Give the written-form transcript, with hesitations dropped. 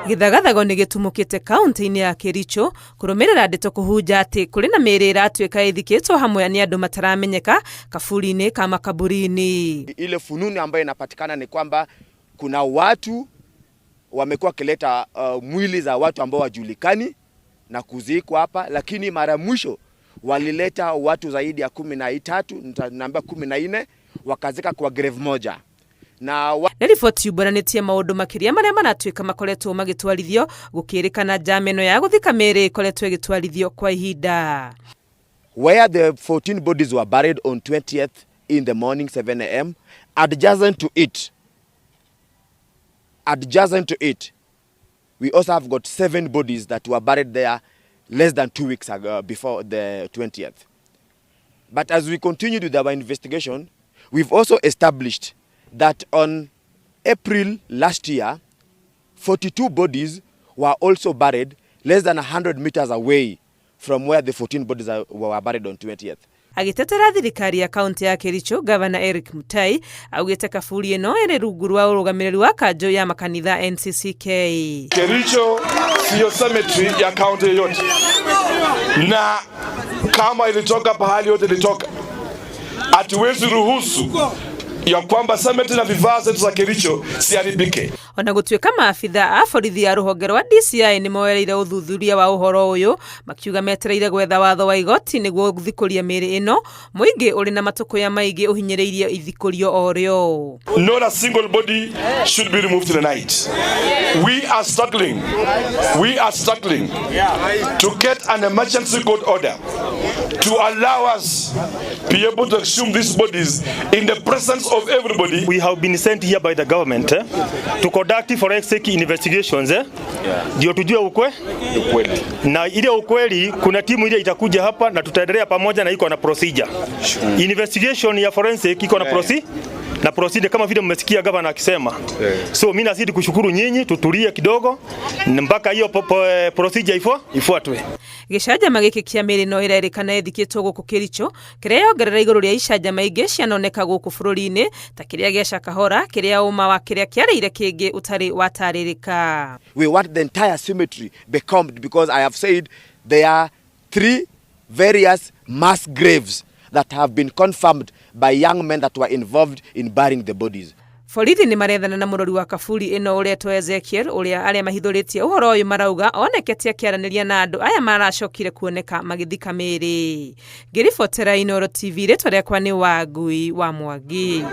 Gĩthagathago nĩ gĩtumũkĩte kaunti-inĩ ya Kericho kũrũmĩrĩra ndeto kũhunja atĩ kũrĩ na mĩrĩ ĩratuĩka ĩthikĩtwo hamwe nĩ andũ mataramenyeka kaburi-inĩ ka makaburi-inĩ. Ile fununu ambayo inapatikana ni kwamba kuna watu wamekuwa kileta mwili za watu ambao wajulikani na kuzikwa hapa, lakini mara mwisho walileta watu zaidi ya 13, naambia 14, wakazika kwa grave moja. Na riboti yumbũranĩtie maũndũ makĩria marĩa maratuĩka makoretwo magĩtwarithio gũkĩrĩkana njama ĩno ya gũthika mĩrĩ ĩkoretwo ĩgĩtwarithio kwa ihinda. Where the 14 bodies were buried on 20th in the morning 7 a.m. adjacent to it, we also have got 7 bodies that were buried there less than 2 weeks ago before the 20th. But as we continued with our investigation, we've also established that on April last year, 42 bodies were also buried less than 100 meters away from where the 14 bodies were buried on 20th. Agĩtetera thirikari ya kaunti ya Kericho, Gavana Mutai augĩte kaburi ĩno ĩrĩ rungu rwa ũrũgamĩrĩri wa kanjũ ya makanitha NCCK. Kericho sio cemetery ya kaunti yote, na kama ilitoka pahali yote ilitoka, hatuwezi ruhusu ya kwamba cemetery na vifaa zetu za Kericho siharibike. Ona gũtuĩka maabitha a borithi ya rũhonge rwa DCI nĩ moereire ũthuthuria wa ũhoro ũyũ, makiuga metereire gwetha watho wa igoti nĩguo gũthikũria mĩrĩ ĩno, mũingĩ ũrĩ na matũkũya maingĩ ũhinyĩrĩirie ithikũrio o rĩo. Not a single body should be removed in the night. We are struggling to get an emergency court order to allow us be able to exhume these bodies in the presence of everybody. We have been sent here by the government to conduct forensic investigations ndio tujue ukweli. Na ile ukweli, kuna timu ile itakuja hapa na tutaendelea pamoja na iko na procedure. Investigation ya forensic iko na procedure kama vile mmesikia gavana akisema. So mimi nazidi kushukuru nyinyi, tutulie kidogo mpaka hiyo procedure ifuatwe. Gĩcanjama gĩkĩ kĩa mĩrĩ no ĩrerĩkana ĩthikĩtwo gũkũ Kericho, kĩrĩa yongerera igũrũ rĩa icanjama ingĩ cianoneka gũkũ bũrũri-inĩ ta kĩrĩa gĩa Shakahora, kĩrĩa ũma wa kĩrĩa kĩarĩire kĩngĩ ũtarĩ watarĩrĩka. We want the entire cemetery becombed because I have said there are 3 various mass graves that have been confirmed by young men that were involved in burying the bodies. Borithi nĩ marethana na mũrori wa kaburi ĩno ũrĩa to Ezekiel ũrĩa arĩa mahithũrĩtie ũhoro ũyũ marauga onekete akĩaranĩria na andũ aya maracokire kuoneka magĩthika mĩrĩ. Ngĩribotera Inooro TV, rĩtwa rĩakwa nĩ Wangui wa Mwangi.